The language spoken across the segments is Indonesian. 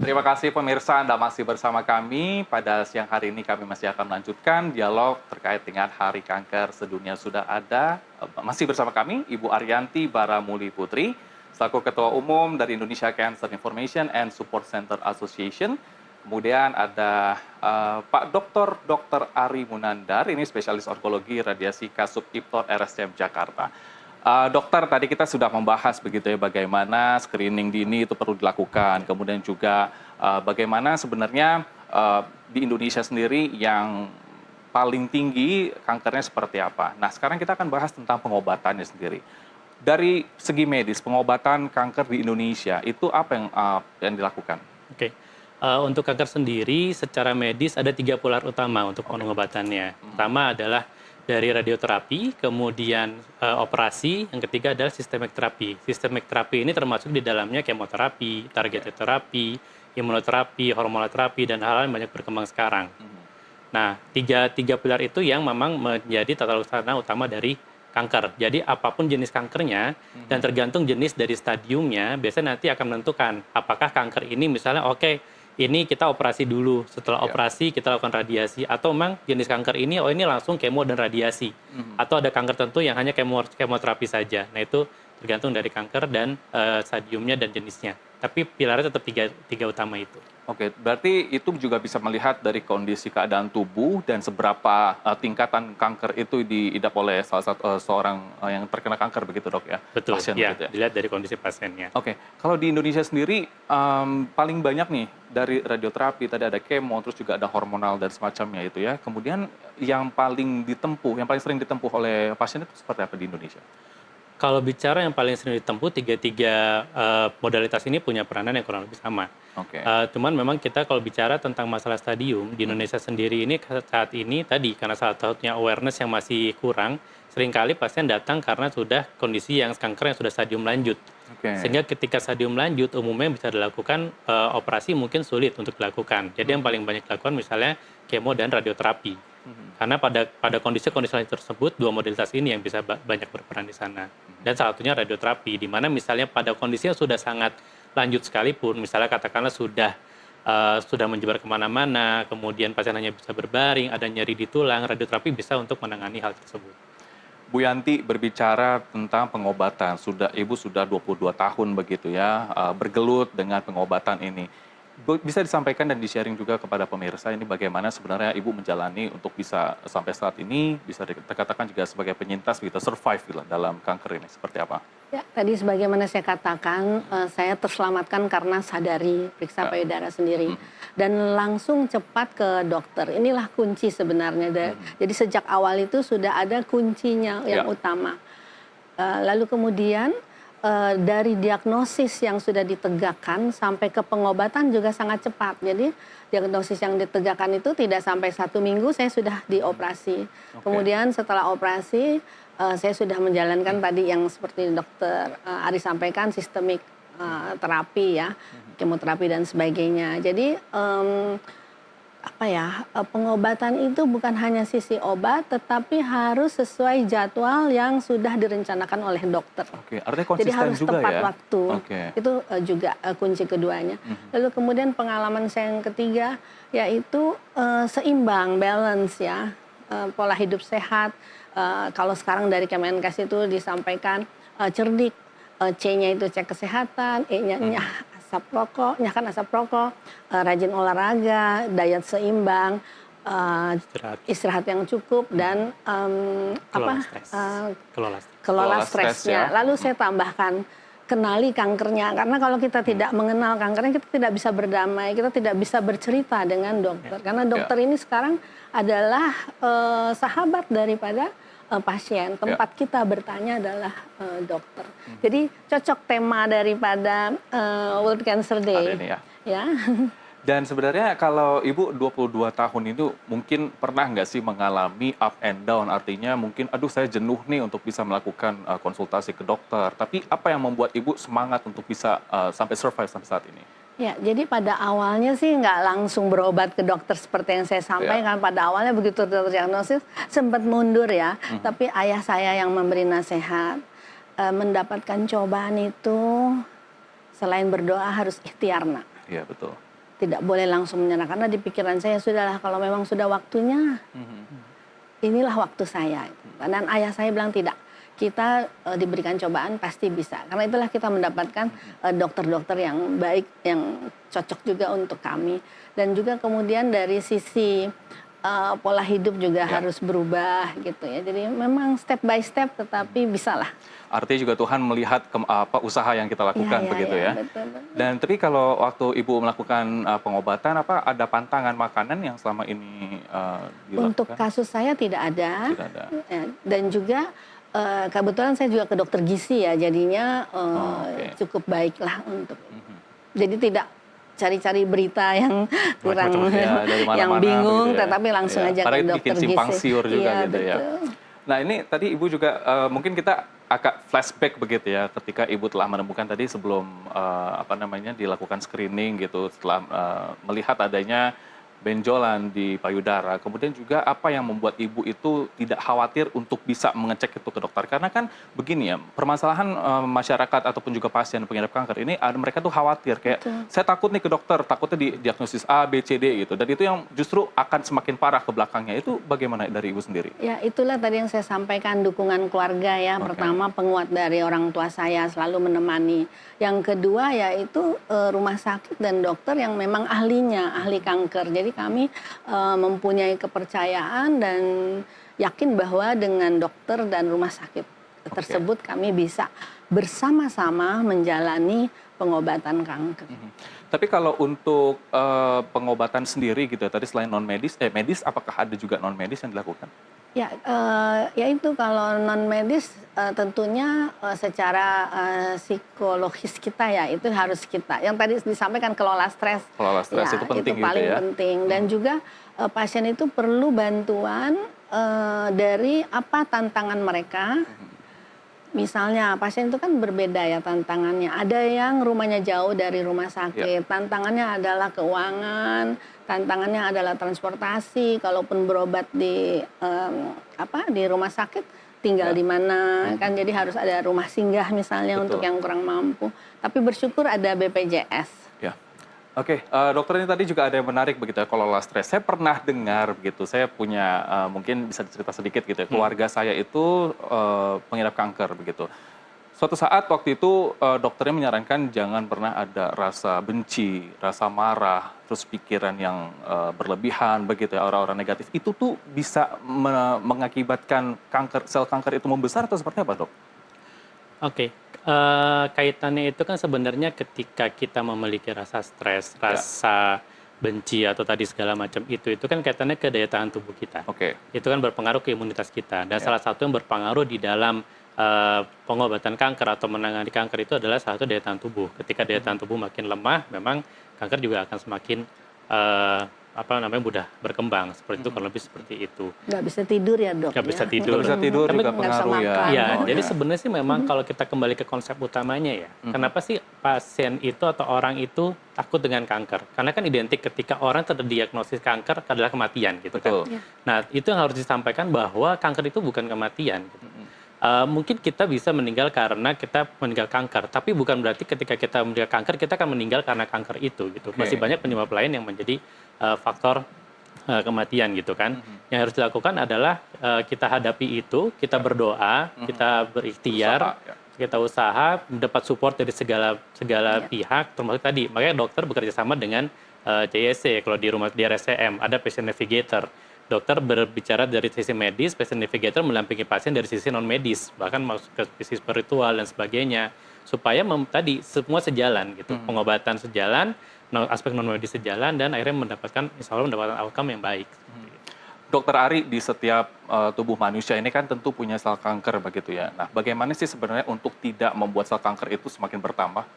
Terima kasih pemirsa, Anda masih bersama kami. Pada siang hari ini kami masih akan melanjutkan dialog terkait dengan Hari Kanker Sedunia. Sudah ada, masih bersama kami, Ibu Ariyanti Baramuli Putri, selaku Ketua Umum dari Indonesia Cancer Information and Support Center Association. Kemudian ada Pak Dr. Ari Munandar, ini spesialis onkologi radiasi Kasub IPTOR RSCM Jakarta. Dokter, tadi kita sudah membahas begitu ya bagaimana screening dini itu perlu dilakukan, kemudian juga bagaimana sebenarnya di Indonesia sendiri yang paling tinggi kankernya seperti apa. Nah, sekarang kita akan bahas tentang pengobatannya sendiri. Dari segi medis, pengobatan kanker di Indonesia itu apa yang dilakukan? Oke, untuk kanker sendiri secara medis ada 3 pilar utama untuk pengobatannya. Pertama adalah dari radioterapi, kemudian operasi, yang ketiga adalah sistemik terapi. Sistemik terapi ini termasuk di dalamnya kemoterapi, targeted terapi, imunoterapi, hormonoterapi, dan hal-hal yang banyak berkembang sekarang. Nah, tiga pilar itu yang memang menjadi tata laksana utama dari kanker. Jadi apapun jenis kankernya dan tergantung jenis dari stadiumnya, biasanya nanti akan menentukan apakah kanker ini misalnya ini kita operasi dulu, setelah operasi kita lakukan radiasi, atau memang jenis kanker ini ini langsung kemo dan radiasi, atau ada kanker tertentu yang hanya kemoterapi saja. Nah, itu tergantung dari kanker dan stadiumnya dan jenisnya. Tapi pilarnya tetap tiga utama itu. Oke, berarti itu juga bisa melihat dari kondisi keadaan tubuh dan seberapa tingkatan kanker itu diidap oleh seorang yang terkena kanker begitu, Dok ya? Betul, Pasien ya, begitu ya? dilihat dari kondisi pasiennya. Oke, kalau di Indonesia sendiri paling banyak nih dari radioterapi, tadi ada kemo, terus juga ada hormonal dan semacamnya itu ya. Kemudian yang paling sering ditempuh oleh pasien itu seperti apa di Indonesia? Kalau bicara yang paling sering ditempuh, tiga modalitas ini punya peranan yang kurang lebih sama. Oke. Cuman memang kita kalau bicara tentang masalah stadium, di Indonesia sendiri ini saat ini tadi, karena salah satunya awareness yang masih kurang, seringkali pasien datang karena sudah kondisi yang kanker yang sudah stadium lanjut. Oke. Sehingga ketika stadium lanjut, umumnya bisa dilakukan operasi mungkin sulit untuk dilakukan. Jadi yang paling banyak dilakukan misalnya kemo dan radioterapi. Karena pada kondisi-kondisi lain tersebut, dua modalitas ini yang bisa banyak berperan di sana. Dan salah satunya radioterapi, di mana misalnya pada kondisi yang sudah sangat lanjut sekalipun, misalnya katakanlah sudah menyebar kemana-mana, kemudian pasien hanya bisa berbaring, ada nyeri di tulang, radioterapi bisa untuk menangani hal tersebut. Bu Yanti berbicara tentang pengobatan, Ibu sudah 22 tahun begitu ya, bergelut dengan pengobatan ini. Bisa disampaikan dan di-sharing juga kepada pemirsa ini bagaimana sebenarnya Ibu menjalani untuk bisa sampai saat ini, bisa dikatakan juga sebagai penyintas gitu, survive gitu, dalam kanker ini, seperti apa? Ya, tadi sebagaimana saya katakan, saya terselamatkan karena sadari periksa payudara sendiri dan langsung cepat ke dokter. Inilah kunci sebenarnya. Jadi sejak awal itu sudah ada kuncinya yang utama. Lalu kemudian dari diagnosis yang sudah ditegakkan sampai ke pengobatan juga sangat cepat. Jadi diagnosis yang ditegakkan itu tidak sampai 1 minggu saya sudah dioperasi. Kemudian setelah operasi saya sudah menjalankan tadi yang seperti dokter Ari sampaikan, sistemik terapi ya, kemoterapi dan sebagainya. Jadi pengobatan itu bukan hanya sisi obat, tetapi harus sesuai jadwal yang sudah direncanakan oleh dokter. Oke, artinya konsisten jadi harus juga tepat ya? waktu. Itu juga kunci keduanya. Lalu kemudian pengalaman saya yang ketiga yaitu seimbang, balance ya, pola hidup sehat. Kalau sekarang dari Kemenkes itu disampaikan cerdik, C-nya itu cek kesehatan, E-nya asap rokok, rajin olahraga, diet seimbang, istirahat yang cukup dan kelola stresnya. Lalu saya tambahkan kenali kankernya, karena kalau kita tidak mengenal kankernya kita tidak bisa berdamai, kita tidak bisa bercerita dengan dokter, karena dokter ini sekarang adalah sahabat daripada pasien. Tempat kita bertanya adalah dokter. Jadi cocok tema daripada World Cancer Day. Ini ya. Dan sebenarnya kalau Ibu 22 tahun itu mungkin pernah nggak sih mengalami up and down, artinya mungkin aduh saya jenuh nih untuk bisa melakukan konsultasi ke dokter. Tapi apa yang membuat Ibu semangat untuk bisa sampai survive sampai saat ini? Ya, jadi pada awalnya sih nggak langsung berobat ke dokter seperti yang saya sampaikan. Pada awalnya begitu terdiagnosis sempat mundur ya. Tapi ayah saya yang memberi nasihat, mendapatkan cobaan itu selain berdoa harus ikhtiar, nak. Iya, betul. tidak boleh langsung menyerah karena di pikiran saya sudahlah kalau memang sudah waktunya inilah waktu saya. Dan ayah saya bilang tidak, kita diberikan cobaan pasti bisa. Karena itulah kita mendapatkan dokter-dokter yang baik, yang cocok juga untuk kami. Dan juga kemudian dari sisi pola hidup juga harus berubah gitu ya. Jadi memang step by step tetapi bisalah. Artinya juga Tuhan melihat usaha yang kita lakukan begitu ya. Betul, betul. Dan tapi kalau waktu Ibu melakukan pengobatan ada pantangan makanan yang selama ini dilakukan? Untuk kasus saya tidak ada. Tidak ada. Ya, dan juga kebetulan saya juga ke dokter gizi ya, jadinya cukup baiklah untuk. Jadi tidak cari-cari berita yang kurang, dari mana-mana yang bingung, begitu ya. tetapi langsung aja ke dokter bikin simpang gizi. siur juga Iya, gitu ya. betul. Nah ini tadi Ibu juga mungkin kita agak flashback begitu ya, ketika Ibu telah menemukan tadi sebelum dilakukan screening gitu, setelah melihat adanya benjolan di payudara. Kemudian juga apa yang membuat Ibu itu tidak khawatir untuk bisa mengecek itu ke dokter? Karena kan begini ya, permasalahan masyarakat ataupun juga pasien pengidap kanker ini, mereka tuh khawatir kayak saya takut nih ke dokter, takutnya didiagnosis A, B, C, D gitu. Dan itu yang justru akan semakin parah ke belakangnya. Itu bagaimana dari Ibu sendiri? Ya itulah tadi yang saya sampaikan, dukungan keluarga ya. Pertama penguat dari orang tua saya selalu menemani. Yang kedua yaitu rumah sakit dan dokter yang memang ahlinya, ahli kanker. Jadi kami mempunyai kepercayaan dan yakin bahwa dengan dokter dan rumah sakit tersebut kami bisa bersama-sama menjalani pengobatan kanker. Tapi kalau untuk pengobatan sendiri gitu ya, tadi selain medis, apakah ada juga non medis yang dilakukan? Ya, itu kalau non medis tentunya secara psikologis kita ya itu harus kita. Yang tadi disampaikan kelola stres. Kelola stres itu penting itu paling gitu ya. penting. Dan juga pasien itu perlu bantuan dari apa tantangan mereka. Misalnya pasien itu kan berbeda ya tantangannya. Ada yang rumahnya jauh dari rumah sakit, tantangannya adalah keuangan, tantangannya adalah transportasi. Kalaupun berobat di di rumah sakit, tinggal di mana kan? Jadi harus ada rumah singgah misalnya untuk yang kurang mampu. Tapi bersyukur ada BPJS. Ya. Oke, dokter ini tadi juga ada yang menarik begitu ya, kelola stres. Saya pernah dengar begitu, saya punya mungkin bisa dicerita sedikit gitu ya, keluarga saya itu pengidap kanker begitu. Suatu saat waktu itu dokternya menyarankan jangan pernah ada rasa benci, rasa marah, terus pikiran yang berlebihan begitu ya, orang-orang negatif. Itu tuh bisa mengakibatkan sel kanker itu membesar atau seperti apa, Dok? Oke. Kaitannya itu kan sebenarnya ketika kita memiliki rasa stres, rasa benci atau tadi segala macam itu kan kaitannya ke daya tahan tubuh kita. Itu kan berpengaruh ke imunitas kita. Dan salah satu yang berpengaruh di dalam pengobatan kanker atau menangani kanker itu adalah salah satu daya tahan tubuh. Ketika daya tahan tubuh makin lemah, memang kanker juga akan semakin mudah berkembang. Seperti itu, kurang lebih seperti itu. Nggak bisa tidur ya, Dok? Nggak bisa tidur. Nggak bisa tidur juga pengaruh ya. Iya, jadi sebenarnya sih memang kalau kita kembali ke konsep utamanya ya, kenapa sih pasien itu atau orang itu takut dengan kanker? Karena kan identik ketika orang terdiagnosis kanker adalah kematian gitu kan. Nah, itu yang harus disampaikan bahwa kanker itu bukan kematian. Gitu. Mungkin kita bisa meninggal karena kita meninggal kanker, tapi bukan berarti ketika kita meninggal kanker kita akan meninggal karena kanker itu gitu. Masih banyak penyebab lain yang menjadi faktor kematian gitu kan. Yang harus dilakukan adalah kita hadapi itu, kita berdoa, kita berikhtiar, kita usaha mendapat support dari segala pihak, termasuk tadi. Makanya dokter bekerja sama dengan CSC. Kalau di RSCM ada patient navigator. Dokter berbicara dari sisi medis, patient navigator menampingi pasien dari sisi non medis, bahkan masuk ke sisi spiritual dan sebagainya, supaya tadi semua sejalan gitu, pengobatan sejalan, aspek non medis sejalan, dan akhirnya insya Allah mendapatkan outcome yang baik. Dokter Ari, di setiap tubuh manusia ini kan tentu punya sel kanker begitu ya. Nah, bagaimana sih sebenarnya untuk tidak membuat sel kanker itu semakin bertambah?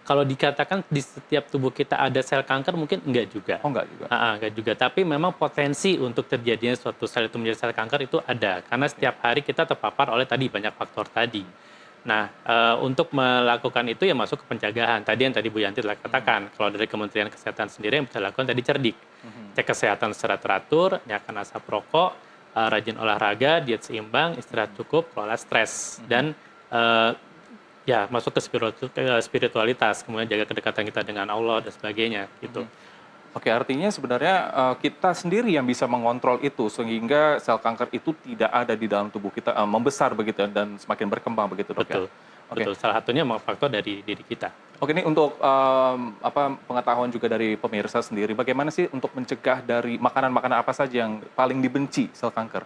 Kalau dikatakan di setiap tubuh kita ada sel kanker, mungkin enggak juga. Oh, enggak juga? Enggak juga, tapi memang potensi untuk terjadinya suatu sel itu menjadi sel kanker itu ada. Karena setiap hari kita terpapar oleh tadi banyak faktor tadi. Nah, untuk melakukan itu ya masuk ke pencegahan. Tadi yang Bu Yanti telah katakan, kalau dari Kementerian Kesehatan sendiri yang bisa dilakukan tadi cerdik. Cek kesehatan secara teratur, nyalakan asap rokok, rajin olahraga, diet seimbang, istirahat cukup, kelola stres. Dan masuk ke spiritualitas, kemudian jaga kedekatan kita dengan Allah dan sebagainya gitu. Oke, artinya sebenarnya kita sendiri yang bisa mengontrol itu sehingga sel kanker itu tidak ada di dalam tubuh kita membesar begitu ya, dan semakin berkembang begitu, Dok, ya? Betul, Oke. betul. Salah satunya memang faktor dari diri kita. Oke, ini untuk pengetahuan juga dari pemirsa sendiri, bagaimana sih untuk mencegah dari makanan-makanan apa saja yang paling dibenci sel kanker?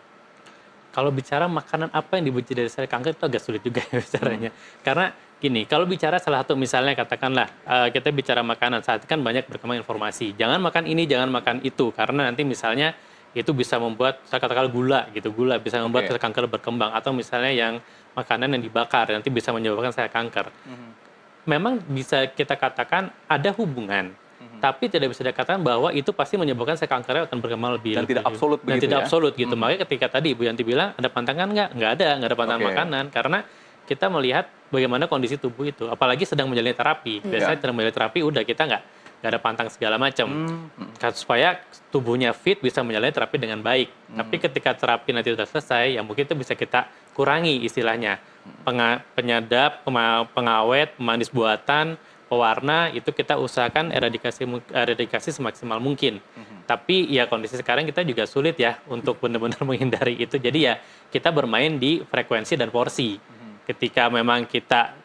Kalau bicara makanan apa yang dibenci dari sel kanker itu agak sulit juga ya bicaranya. Karena gini, kalau bicara salah satu misalnya katakanlah kita bicara makanan, saat ini kan banyak berkembang informasi. Jangan makan ini, jangan makan itu, karena nanti misalnya itu bisa membuat, saya katakan gula gitu, gula bisa membuat Oke. sel kanker berkembang. Atau misalnya yang makanan yang dibakar, nanti bisa menyebabkan sel kanker. Memang bisa kita katakan ada hubungan. Tapi tidak bisa dikatakan bahwa itu pasti menyebabkan sel kankernya akan berkembang lebih Dan tidak lebih- absolut dan begitu tidak ya? absolut gitu. Makanya ketika tadi Ibu Yanti bilang ada pantangan nggak ada pantangan Oke. makanan karena kita melihat bagaimana kondisi tubuh itu. Apalagi sedang menjalani terapi. Biasanya sedang menjalani terapi udah kita nggak ada pantang segala macam. Supaya tubuhnya fit bisa menjalani terapi dengan baik. Tapi ketika terapi nanti sudah selesai, ya mungkin itu bisa kita kurangi istilahnya. Penyadap, pengawet, pemanis buatan, pewarna itu kita usahakan eradikasi semaksimal mungkin. Tapi ya kondisi sekarang kita juga sulit ya untuk benar-benar menghindari itu. Jadi ya kita bermain di frekuensi dan porsi. Ketika memang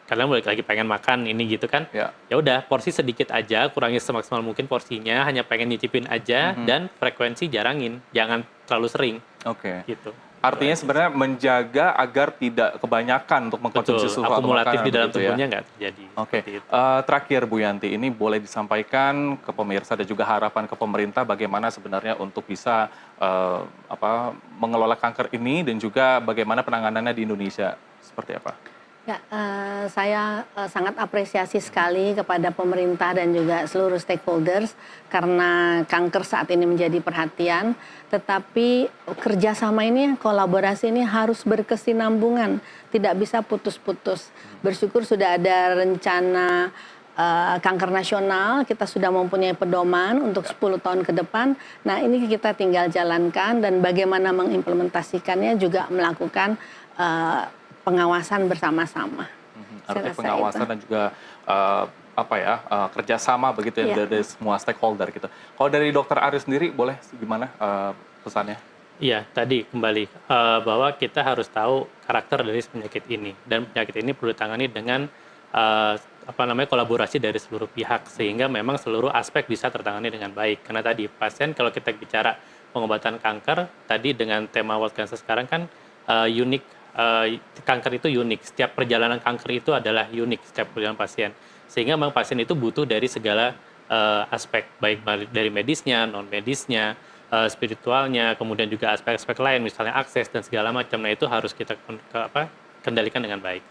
kalian balik lagi pengen makan ini gitu kan, Ya. ya udah porsi sedikit aja, kurangi semaksimal mungkin porsinya, hanya pengen nyicipin aja dan frekuensi jarangin, jangan terlalu sering Oke. gitu. Artinya sebenarnya menjaga agar tidak kebanyakan untuk mengkonsumsi Betul, sesuatu akumulatif makanan di dalam begitu ya? tubuhnya nggak terjadi. Oke, Seperti itu. terakhir Bu Yanti, ini boleh disampaikan ke pemirsa dan juga harapan ke pemerintah bagaimana sebenarnya untuk bisa mengelola kanker ini dan juga bagaimana penanganannya di Indonesia seperti apa? Ya, saya sangat apresiasi sekali kepada pemerintah dan juga seluruh stakeholders karena kanker saat ini menjadi perhatian. Tetapi kerjasama ini, kolaborasi ini harus berkesinambungan, tidak bisa putus-putus. Bersyukur sudah ada rencana kanker nasional, kita sudah mempunyai pedoman untuk 10 tahun ke depan. Nah, ini kita tinggal jalankan dan bagaimana mengimplementasikannya juga melakukan pengawasan bersama-sama. Saya Artinya rasa pengawasan itu. dan juga kerjasama begitu ya Iya. dari semua stakeholder gitu. Kalau dari Dokter Ari sendiri boleh gimana pesannya? Iya, tadi kembali bahwa kita harus tahu karakter dari penyakit ini dan penyakit ini perlu ditangani dengan kolaborasi dari seluruh pihak sehingga memang seluruh aspek bisa tertangani dengan baik. Karena tadi pasien kalau kita bicara pengobatan kanker tadi dengan tema World Cancer sekarang kan unik. Kanker itu unik. Setiap perjalanan kanker itu adalah unik setiap perjalanan pasien. Sehingga memang pasien itu butuh dari segala aspek, baik dari medisnya, non medisnya, spiritualnya, kemudian juga aspek-aspek lain, misalnya akses dan segala macam. Nah itu harus kita kendalikan dengan baik.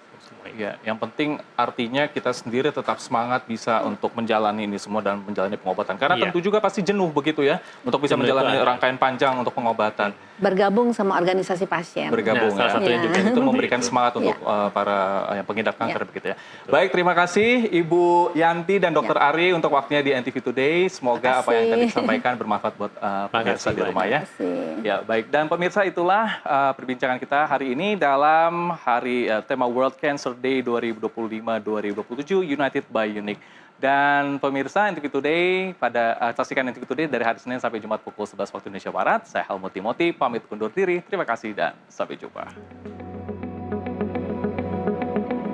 Ya, yang penting artinya kita sendiri tetap semangat bisa untuk menjalani ini semua dan menjalani pengobatan. Karena Iya. tentu juga pasti jenuh begitu ya untuk bisa Jenuh itu menjalani ada. rangkaian panjang untuk pengobatan. Bergabung sama organisasi pasien. Bergabung Nah, salah ya. satunya juga itu seperti memberikan itu. semangat untuk para yang pengidap kanker begitu ya. Baik, terima kasih Ibu Yanti dan Dokter Ari untuk waktunya di NTV Today. Semoga apa yang tadi disampaikan bermanfaat buat pemirsa di rumah ya. Terima kasih. Ya, baik. Dan pemirsa itulah perbincangan kita hari ini dalam hari tema World Cancer Day 2025-2027 United by Unique. Dan pemirsa NTV Today saksikan NTV Today dari hari Senin sampai Jumat pukul 11 waktu Indonesia Barat. Saya Helmut Timothy pamit undur diri. Terima kasih dan sampai jumpa.